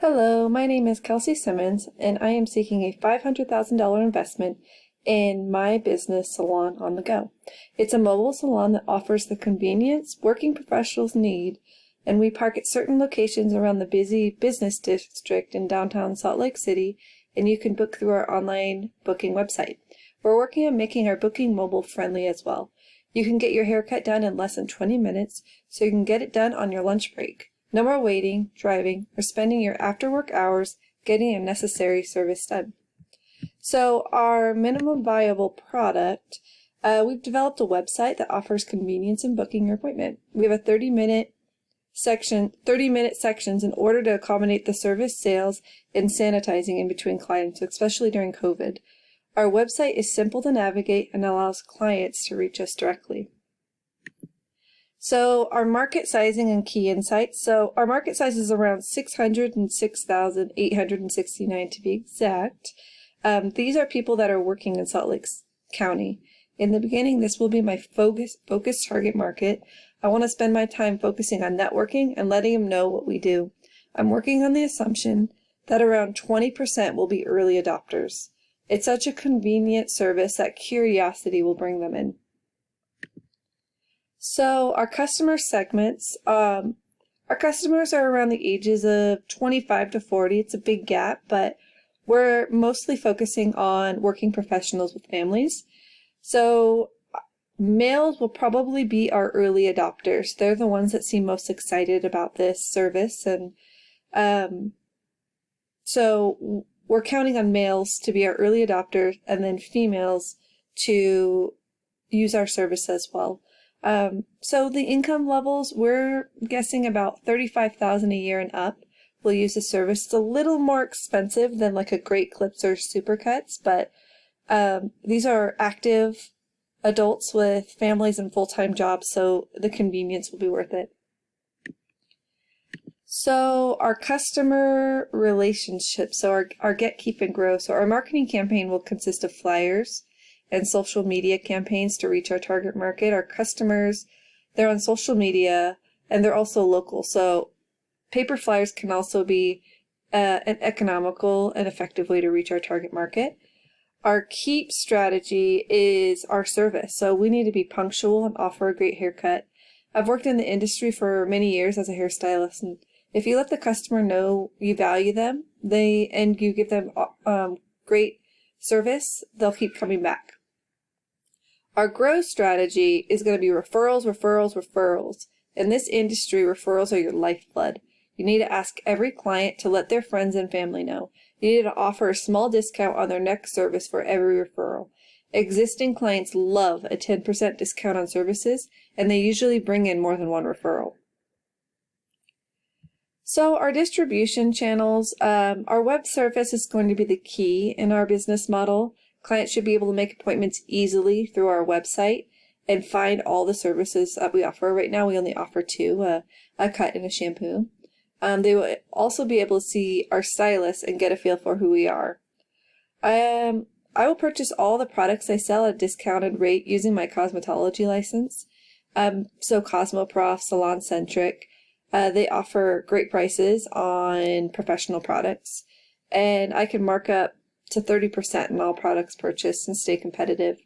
Hello, my name is Kelsey Simmons, and I am seeking a $500,000 investment in my business salon on the go. It's a mobile salon that offers the convenience working professionals need, and we park at certain locations around the busy business district in downtown Salt Lake City, and you can book through our online booking website. We're working on making our booking mobile friendly as well. You can get your haircut done in less than 20 minutes, so you can get it done on your lunch break. No more waiting, driving, or spending your after-work hours getting a necessary service done. So our minimum viable product, we've developed a website that offers convenience in booking your appointment. We have a 30-minute sections in order to accommodate the service, sales, and sanitizing in between clients, especially during COVID. Our website is simple to navigate and allows clients to reach us directly. So our market sizing and key insights. So our market size is around 606,869 to be exact. These are people that are working in Salt Lake County. In the beginning, this will be my focused target market. I want to spend my time focusing on networking and letting them know what we do. I'm working on the assumption that around 20% will be early adopters. It's such a convenient service that curiosity will bring them in. So our customer segments, our customers are around the ages of 25 to 40. It's a big gap, but we're mostly focusing on working professionals with families. So males will probably be our early adopters. They're the ones that seem most excited about this service. And so we're counting on males to be our early adopters and then females to use our service as well. So the income levels, we're guessing about $35,000 a year and up will use the service. It's a little more expensive than like a Great Clips or Supercuts, but these are active adults with families and full-time jobs, so the convenience will be worth it. So our customer relationships, so our Get, Keep, and Grow. So our marketing campaign will consist of flyers and social media campaigns to reach our target market. Our customers, they're on social media and they're also local. So paper flyers can also be an economical and effective way to reach our target market. Our keep strategy is our service. So we need to be punctual and offer a great haircut. I've worked in the industry for many years as a hairstylist, and if you let the customer know you value them, and you give them great service, they'll keep coming back. Our growth strategy is going to be referrals, referrals, referrals. In this industry, referrals are your lifeblood. You need to ask every client to let their friends and family know. You need to offer a small discount on their next service for every referral. Existing clients love a 10% discount on services, and they usually bring in more than one referral. So our distribution channels, our web service is going to be the key in our business model. Clients should be able to make appointments easily through our website and find all the services that we offer. Right now we only offer two, a cut and a shampoo. They will also be able to see our stylists and get a feel for who we are. I will purchase all the products I sell at a discounted rate using my cosmetology license. So Cosmoprof, Salon Centric, they offer great prices on professional products, and I can mark up to 30% in all products purchased and stay competitive.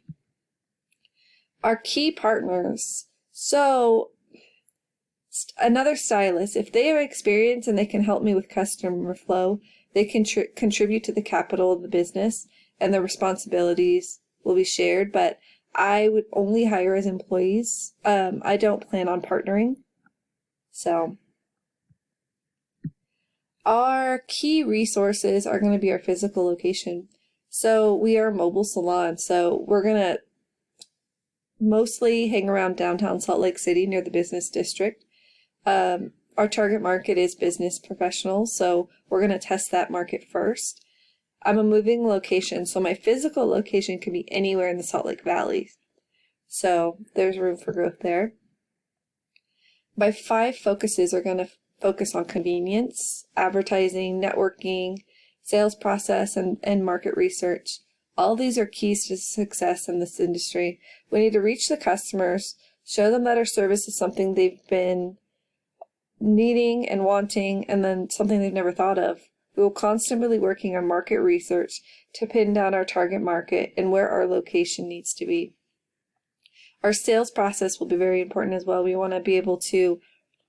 Our key partners. So another stylist, if they have experience and they can help me with customer flow, they can contribute to the capital of the business and the responsibilities will be shared, but I would only hire as employees. I don't plan on partnering. So our key resources are going to be our physical location. So we are a mobile salon, so we're going to mostly hang around downtown Salt Lake City near the business district. Our target market is business professionals, so we're going to test that market first. I'm a moving location, so my physical location can be anywhere in the Salt Lake Valley. So there's room for growth there. My 5 focuses are going to focus on convenience, advertising, networking, sales process, and market research. All these are keys to success in this industry. We need to reach the customers, show them that our service is something they've been needing and wanting, and then something they've never thought of. We will constantly be working on market research to pin down our target market and where our location needs to be. Our sales process will be very important as well. We want to be able to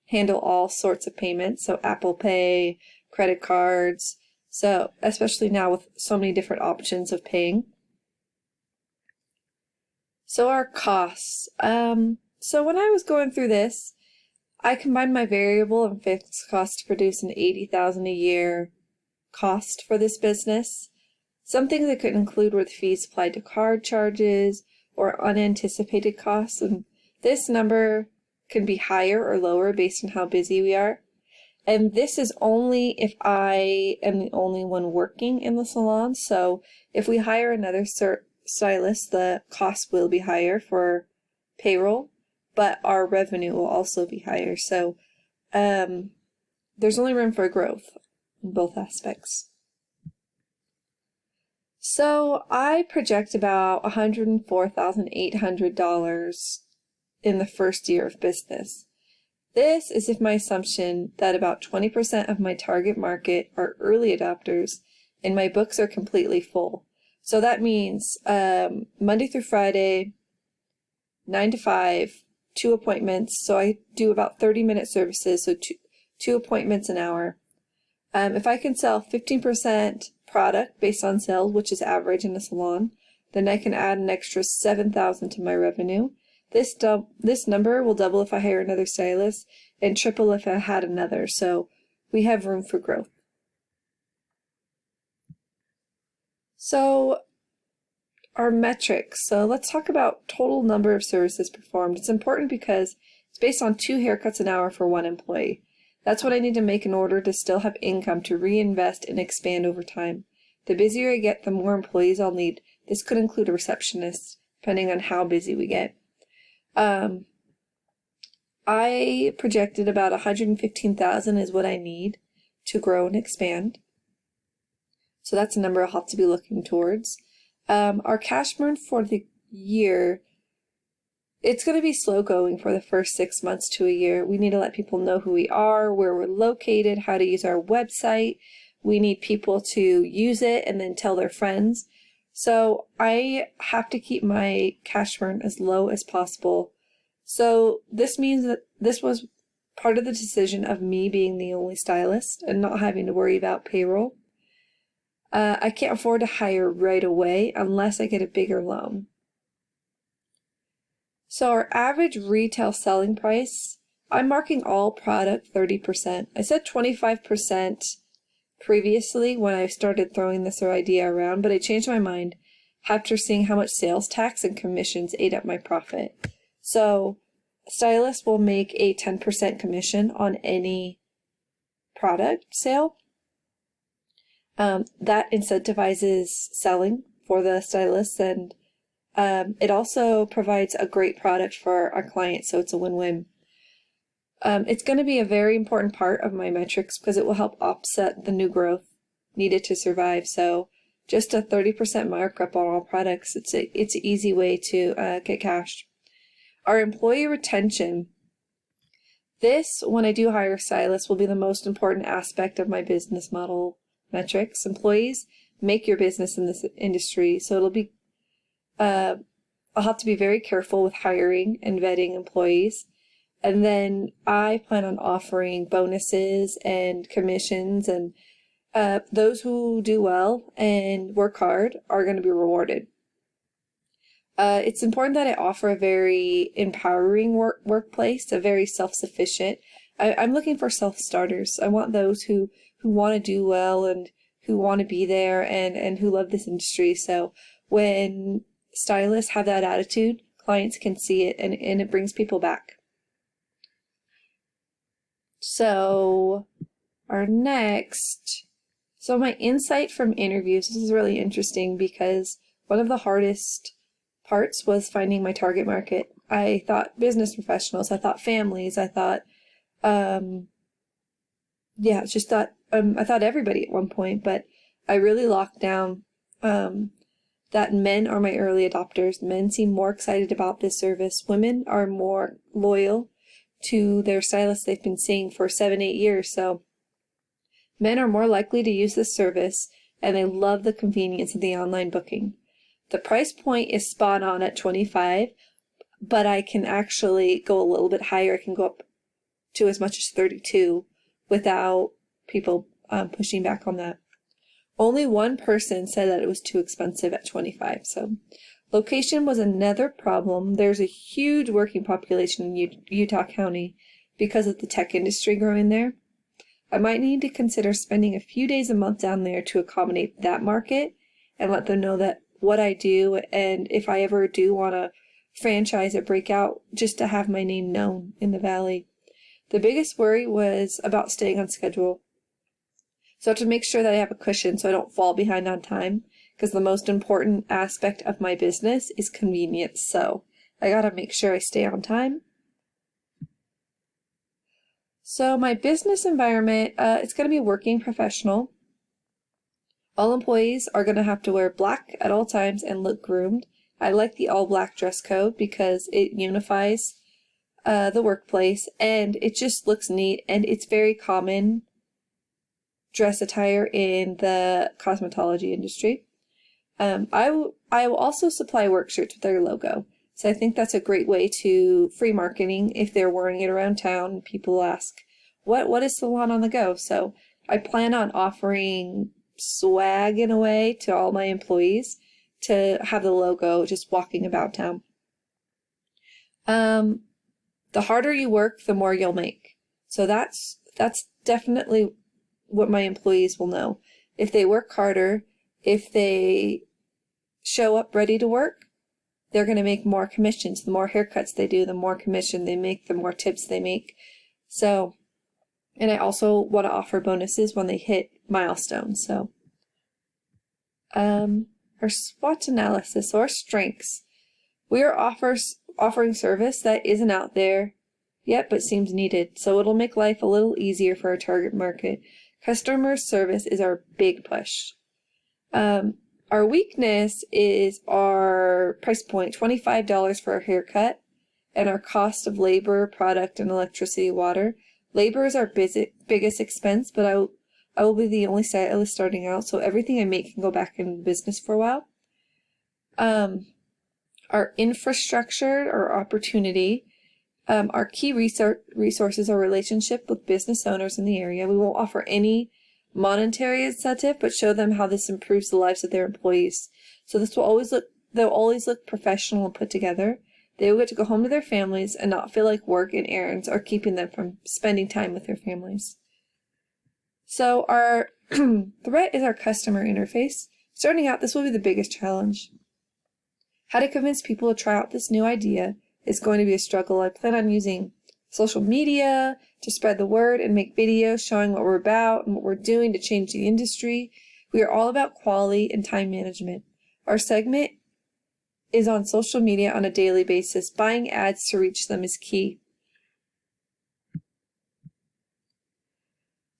handle all sorts of payments, so Apple Pay, credit cards, so especially now with so many different options of paying. So our costs. So when I was going through this, I combined my variable and fixed costs to produce an $80,000 a year cost for this business. Some things I could include were the fees applied to card charges or unanticipated costs, and this number can be higher or lower based on how busy we are. And this is only if I am the only one working in the salon. So if we hire another stylist, the cost will be higher for payroll, but our revenue will also be higher. So there's only room for growth in both aspects. So I project about $104,800 in the first year of business. This is if my assumption that about 20% of my target market are early adopters and my books are completely full. So that means Monday through Friday, 9 to 5, 2 appointments. So I do about 30-minute services, so two appointments an hour. If I can sell 15% product based on sales, which is average in a salon, then I can add an extra $7,000 to my revenue. This number will double if I hire another stylist and triple if I had another. So we have room for growth. So our metrics. So let's talk about total number of services performed. It's important because it's based on 2 haircuts an hour for 1 employee. That's what I need to make in order to still have income to reinvest and expand over time. The busier I get, the more employees I'll need. This could include a receptionist, depending on how busy we get. I projected about $115,000 is what I need to grow and expand. So that's a number I'll have to be looking towards. Our cash burn for the year, it's going to be slow going for the first 6 months to a year. We need to let people know who we are, where we're located, how to use our website. We need people to use it and then tell their friends. So I have to keep my cash burn as low as possible. So this means that this was part of the decision of me being the only stylist and not having to worry about payroll. I can't afford to hire right away unless I get a bigger loan. So our average retail selling price, I'm marking all product 30%. I said 25% previously when I started throwing this idea around, but I changed my mind after seeing how much sales tax and commissions ate up my profit. So stylists will make a 10% commission on any product sale. That incentivizes selling for the stylists, and it also provides a great product for our clients, so it's a win-win. It's going to be a very important part of my metrics because it will help offset the new growth needed to survive. So just a 30% markup on all products, it's an easy way to get cash. Our employee retention. This, when I do hire stylists, will be the most important aspect of my business model metrics. Employees make your business in this industry, so it'll be I'll have to be very careful with hiring and vetting employees. And then I plan on offering bonuses and commissions, and those who do well and work hard are going to be rewarded. It's important that I offer a very empowering workplace, a very self-sufficient. I'm looking for self-starters. I want those who want to do well and who want to be there and who love this industry. So when stylists have that attitude, clients can see it and it brings people back. So our next, so my insight from interviews, this is really interesting because one of the hardest parts was finding my target market. I thought business professionals, I thought families, I thought, I thought everybody at one point, but I really locked down that men are my early adopters. Men seem more excited about this service. Women are more loyal to their stylist they've been seeing for 7-8 years. So men are more likely to use this service, and they love the convenience of the online booking. The price point is spot on at $25, but I can actually go a little bit higher. I can go up to as much as $32 without people pushing back on that. Only one person said that it was too expensive at $25. So location was another problem. There's a huge working population in Utah County because of the tech industry growing there. I might need to consider spending a few days a month down there to accommodate that market and let them know that what I do, and if I ever do want to franchise or break out, just to have my name known in the valley. The biggest worry was about staying on schedule. So I have to make sure that I have a cushion so I don't fall behind on time, because the most important aspect of my business is convenience. So I got to make sure I stay on time. So my business environment, it's going to be working professional. All employees are going to have to wear black at all times and look groomed. I like the all black dress code because it unifies the workplace, and it just looks neat, and it's very common dress attire in the cosmetology industry. I will also supply work shirts with their logo. So I think that's a great way to free marketing if they're wearing it around town. People ask, what is Salon on the Go? So I plan on offering swag in a way to all my employees to have the logo just walking about town. The harder you work, the more you'll make. So that's definitely what my employees will know. If they work harder, if they show up ready to work, they're going to make more commissions. The more haircuts they do, the more commission they make, the more tips they make. So, and I also want to offer bonuses when they hit milestones. So, our SWOT analysis, or strengths. We are offering service that isn't out there yet but seems needed, so it'll make life a little easier for our target market. Customer service is our big push. Our weakness is our price point, $25 for a haircut, and our cost of labor, product, and electricity, water. Labor is our biggest expense, but I will be the only stylist starting out, so everything I make can go back in business for a while. Our infrastructure or opportunity, our key resources are relationship with business owners in the area. We won't offer any monetary incentive, but show them how this improves the lives of their employees. So they'll always look professional and put together. They will get to go home to their families and not feel like work and errands are keeping them from spending time with their families. So our threat is our customer interface. Starting out, this will be the biggest challenge. How to convince people to try out this new idea is going to be a struggle. I plan on using social media to spread the word and make videos showing what we're about and what we're doing to change the industry. We are all about quality and time management. Our segment is on social media on a daily basis. Buying ads to reach them is key.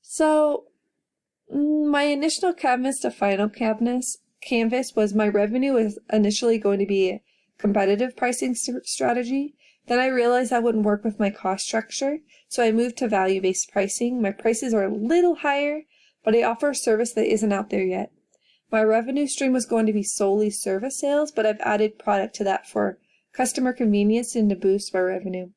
So my initial canvas to final canvas was my revenue was initially going to be a competitive pricing strategy. Then I realized that wouldn't work with my cost structure, so I moved to value-based pricing. My prices are a little higher, but I offer a service that isn't out there yet. My revenue stream was going to be solely service sales, but I've added product to that for customer convenience and to boost my revenue.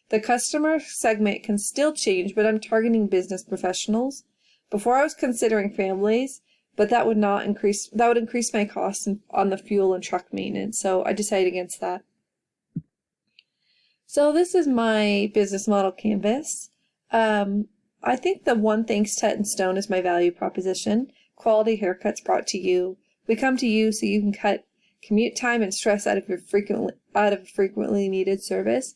The customer segment can still change, but I'm targeting business professionals. Before I was considering families, but that would increase my costs on the fuel and truck maintenance, so I decided against that. So this is my business model canvas. I think the one thing set in stone is my value proposition. Quality haircuts brought to you. We come to you so you can cut commute time and stress out of frequently needed service.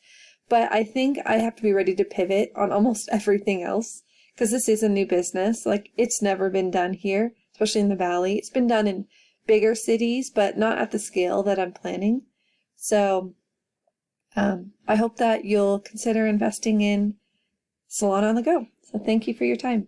But I think I have to be ready to pivot on almost everything else, because this is a new business. Like, it's never been done here, especially in the Valley. It's been done in bigger cities, but not at the scale that I'm planning. So I hope that you'll consider investing in Salon on the Go. So thank you for your time.